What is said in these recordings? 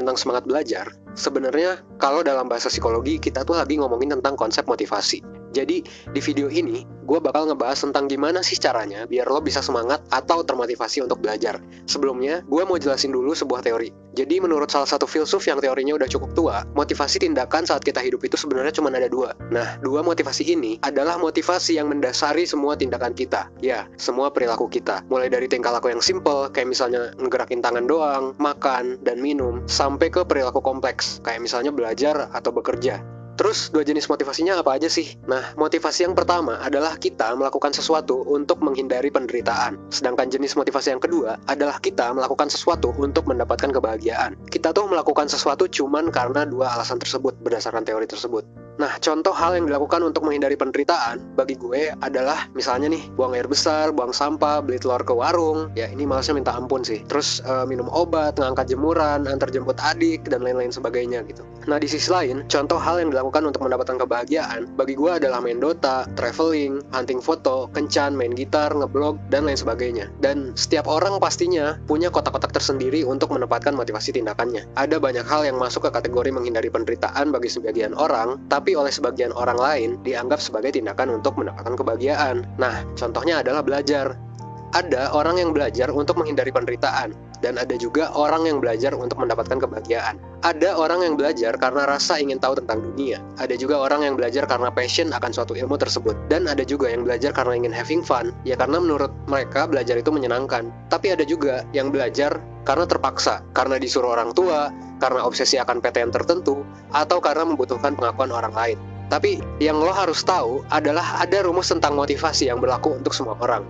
ngomongin tentang semangat belajar, sebenarnya kalau dalam bahasa psikologi kita tuh lagi ngomongin tentang konsep motivasi. Jadi di video ini gue bakal ngebahas tentang gimana sih caranya biar lo bisa semangat atau termotivasi untuk belajar. Sebelumnya, gue mau jelasin dulu sebuah teori. Jadi menurut salah satu filsuf yang teorinya udah cukup tua, motivasi tindakan saat kita hidup itu sebenarnya cuma ada dua. Nah, dua motivasi ini adalah motivasi yang mendasari semua tindakan kita. Ya, semua perilaku kita. Mulai dari tingkah laku yang simple, kayak misalnya ngegerakin tangan doang, makan, dan minum, sampai ke perilaku kompleks, kayak misalnya belajar atau bekerja. Terus, dua jenis motivasinya apa aja sih? Nah, motivasi yang pertama adalah kita melakukan sesuatu untuk menghindari penderitaan. Sedangkan jenis motivasi yang kedua adalah kita melakukan sesuatu untuk mendapatkan kebahagiaan. Kita tuh melakukan sesuatu cuman karena dua alasan tersebut berdasarkan teori tersebut. Nah, contoh hal yang dilakukan untuk menghindari penderitaan bagi gue adalah misalnya nih, buang air besar, buang sampah, beli telur ke warung. Ya, ini malasnya minta ampun sih. Terus minum obat, ngangkat jemuran, antar jemput adik, dan lain-lain sebagainya gitu. Nah, di sisi lain, contoh hal yang dilakukan untuk mendapatkan kebahagiaan bagi gue adalah main Dota, traveling, hunting foto, kencan, main gitar, ngeblog, dan lain sebagainya. Dan setiap orang pastinya punya kotak-kotak tersendiri untuk menempatkan motivasi tindakannya. Ada banyak hal yang masuk ke kategori menghindari penderitaan bagi sebagian orang, tapi oleh sebagian orang lain dianggap sebagai tindakan untuk mendapatkan kebahagiaan. Nah, contohnya adalah belajar. Ada orang yang belajar untuk menghindari penderitaan, dan ada juga orang yang belajar untuk mendapatkan kebahagiaan. Ada orang yang belajar karena rasa ingin tahu tentang dunia. Ada juga orang yang belajar karena passion akan suatu ilmu tersebut. Dan ada juga yang belajar karena ingin having fun, ya karena menurut mereka belajar itu menyenangkan. Tapi ada juga yang belajar karena terpaksa, karena disuruh orang tua, karena obsesi akan PTN tertentu, atau karena membutuhkan pengakuan orang lain. Tapi yang lo harus tahu adalah ada rumus tentang motivasi yang berlaku untuk semua orang.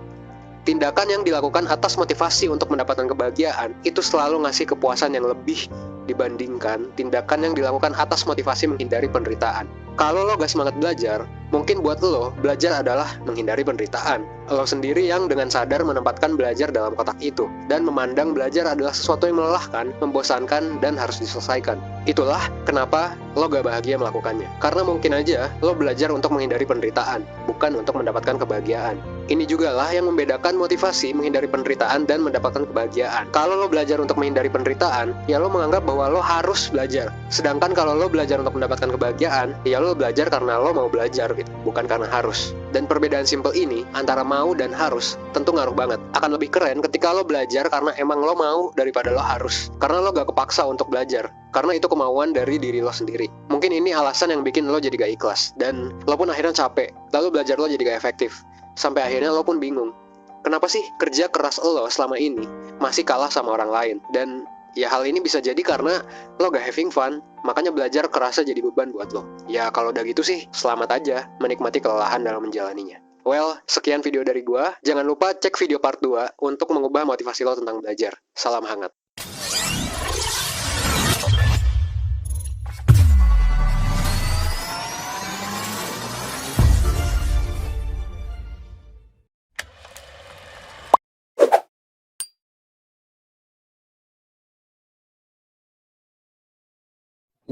Tindakan yang dilakukan atas motivasi untuk mendapatkan kebahagiaan itu selalu ngasih kepuasan yang lebih dibandingkan tindakan yang dilakukan atas motivasi menghindari penderitaan. Kalau lo gak semangat belajar, mungkin buat lo, belajar adalah menghindari penderitaan. Lo sendiri yang dengan sadar menempatkan belajar dalam kotak itu, dan memandang belajar adalah sesuatu yang melelahkan, membosankan, dan harus diselesaikan. Itulah kenapa lo gak bahagia melakukannya. Karena mungkin aja lo belajar untuk menghindari penderitaan, bukan untuk mendapatkan kebahagiaan. Ini juga lah yang membedakan motivasi menghindari penderitaan dan mendapatkan kebahagiaan. Kalau lo belajar untuk menghindari penderitaan, ya lo menganggap bahwa lo harus belajar. Sedangkan kalau lo belajar untuk mendapatkan kebahagiaan, ya lo belajar karena lo mau belajar gitu, bukan karena harus. Dan perbedaan simpel ini antara mau dan harus tentu ngaruh banget. Akan lebih keren ketika lo belajar karena emang lo mau daripada lo harus. Karena lo gak kepaksa untuk belajar, karena itu kemauan dari diri lo sendiri. Mungkin ini alasan yang bikin lo jadi gak ikhlas, dan lo pun akhirnya capek, lalu belajar lo jadi gak efektif. Sampai akhirnya lo pun bingung, kenapa sih kerja keras lo selama ini masih kalah sama orang lain? Dan ya hal ini bisa jadi karena lo gak having fun, makanya belajar kerasa jadi beban buat lo. Ya kalau udah gitu sih, selamat aja menikmati kelelahan dalam menjalaninya. Well, sekian video dari gua. Jangan lupa cek video part 2 untuk mengubah motivasi lo tentang belajar. Salam hangat.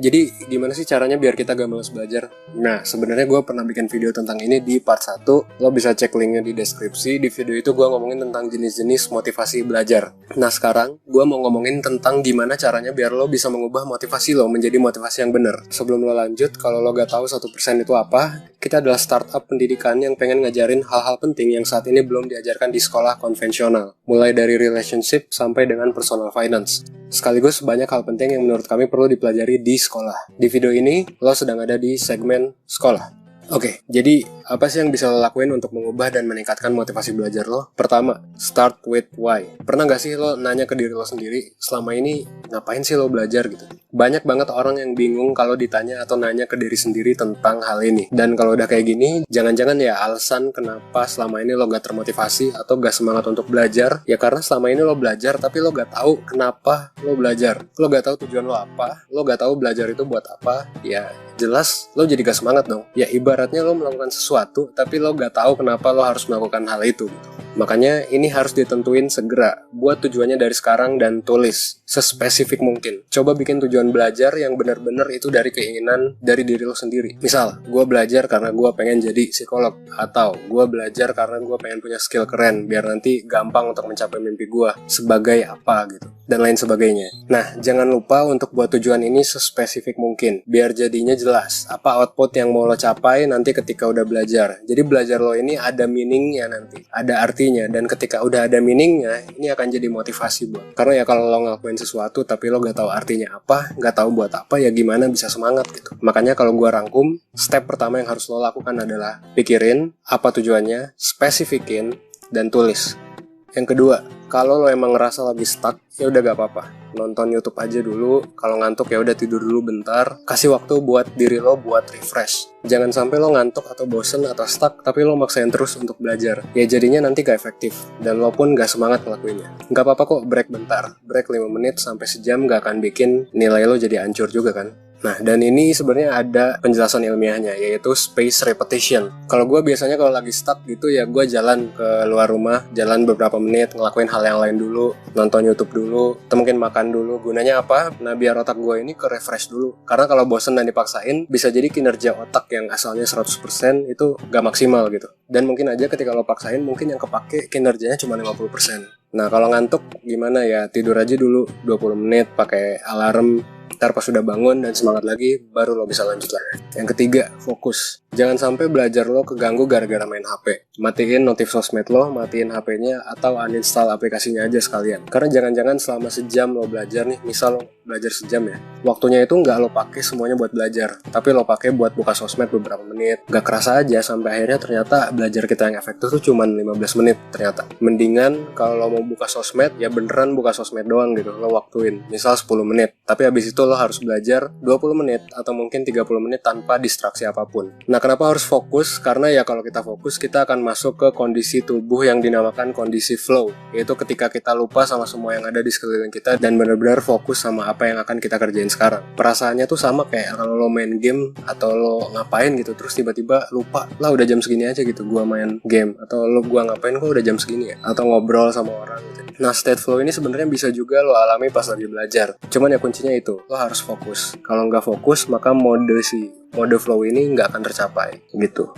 Jadi gimana sih caranya biar kita gak males belajar? Nah, sebenarnya gue pernah bikin video tentang ini di part 1. Lo bisa cek linknya di deskripsi. Di video itu gue ngomongin tentang jenis-jenis motivasi belajar. Nah, sekarang gue mau ngomongin tentang gimana caranya biar lo bisa mengubah motivasi lo menjadi motivasi yang bener. Sebelum lo lanjut, kalau lo gak tahu 1% itu apa, kita adalah startup pendidikan yang pengen ngajarin hal-hal penting yang saat ini belum diajarkan di sekolah konvensional. Mulai dari relationship sampai dengan personal finance. Sekaligus banyak hal penting yang menurut kami perlu dipelajari di sekolah. Di video ini, lo sedang ada di segmen sekolah. Oke, jadi apa sih yang bisa lo lakuin untuk mengubah dan meningkatkan motivasi belajar lo? Pertama, start with why. Pernah gak sih lo nanya ke diri lo sendiri, selama ini ngapain sih lo belajar gitu? Banyak banget orang yang bingung kalau ditanya atau nanya ke diri sendiri tentang hal ini. Dan kalau udah kayak gini, jangan-jangan ya alasan kenapa selama ini lo gak termotivasi atau gak semangat untuk belajar, ya karena selama ini lo belajar tapi lo gak tahu kenapa lo belajar. Lo gak tahu tujuan lo apa, lo gak tahu belajar itu buat apa, ya jelas lo jadi gak semangat dong. Ya ibaratnya lo melakukan sesuatu tapi lo gak tahu kenapa lo harus melakukan hal itu. Makanya ini harus ditentuin segera. Buat tujuannya dari sekarang dan tulis sespesifik mungkin. Coba bikin tujuan belajar yang benar-benar itu dari keinginan dari diri lo sendiri. Misal, gue belajar karena gue pengen jadi psikolog, atau gue belajar karena gue pengen punya skill keren biar nanti gampang untuk mencapai mimpi gue sebagai apa gitu. dan lain sebagainya. Nah, jangan lupa untuk buat tujuan ini sespesifik mungkin, biar jadinya jelas apa output yang mau lo capai nanti ketika udah belajar. Jadi belajar lo ini ada meaningnya nanti, ada artinya, dan ketika udah ada meaningnya, ini akan jadi motivasi buat. Karena ya kalau lo ngelakuin sesuatu tapi lo gak tahu artinya apa, gak tahu buat apa, ya gimana bisa semangat gitu. Makanya kalau gua rangkum, step pertama yang harus lo lakukan adalah pikirin apa tujuannya, spesifikin, dan tulis. Yang kedua, kalau lo emang ngerasa lagi stuck, ya udah gak apa-apa. Nonton YouTube aja dulu, kalau ngantuk ya udah tidur dulu bentar. Kasih waktu buat diri lo buat refresh. Jangan sampai lo ngantuk atau bosen atau stuck, tapi lo maksain terus untuk belajar. Ya jadinya nanti gak efektif, dan lo pun gak semangat ngelakuinnya. Gak apa-apa kok break bentar. Break 5 menit sampai sejam gak akan bikin nilai lo jadi hancur juga kan. Nah, dan ini sebenarnya ada penjelasan ilmiahnya, yaitu space repetition. Kalau gue biasanya kalau lagi stuck gitu ya gue jalan ke luar rumah, jalan beberapa menit, ngelakuin hal yang lain dulu, nonton YouTube dulu, atau mungkin makan dulu. Gunanya apa? Nah, biar otak gue ini ke refresh dulu. Karena kalau bosen dan dipaksain, bisa jadi kinerja otak yang asalnya 100% itu gak maksimal gitu. Dan mungkin aja ketika lo paksain, mungkin yang kepake kinerjanya cuma 50%. Nah, kalau ngantuk gimana ya? Tidur aja dulu 20 menit pakai alarm. Ntar pas sudah bangun dan semangat lagi, baru lo bisa lanjut lagi. Yang ketiga, fokus. Jangan sampai belajar lo keganggu gara-gara main HP. Matiin notif sosmed lo, matiin HP-nya, atau uninstall aplikasinya aja sekalian. Karena jangan-jangan selama sejam lo belajar nih, misal lo belajar sejam ya, waktunya itu nggak lo pakai semuanya buat belajar, tapi lo pakai buat buka sosmed beberapa menit. Gak kerasa aja sampai akhirnya ternyata belajar kita yang efektif tuh cuma 15 menit ternyata. Mendingan kalau lo mau buka sosmed, ya beneran buka sosmed doang gitu, lo waktuin. Misal 10 menit, tapi habis itu lo harus belajar 20 menit atau mungkin 30 menit tanpa distraksi apapun. Nah, kenapa harus fokus? Karena ya kalau kita fokus, kita akan masuk ke kondisi tubuh yang dinamakan kondisi flow, yaitu ketika kita lupa sama semua yang ada di sekeliling kita dan benar-benar fokus sama apa yang akan kita kerjain sekarang. Perasaannya tuh sama kayak kalau lo main game atau lo ngapain gitu, terus tiba-tiba lupa, lah udah jam segini aja gitu gua main game, atau gua ngapain kok udah jam segini ya, atau ngobrol sama orang gitu. Nah, state flow ini sebenarnya bisa juga lo alami pas lagi belajar. Cuman ya kuncinya itu, lo harus fokus. Kalau nggak fokus, maka mode flow ini nggak akan tercapai gitu.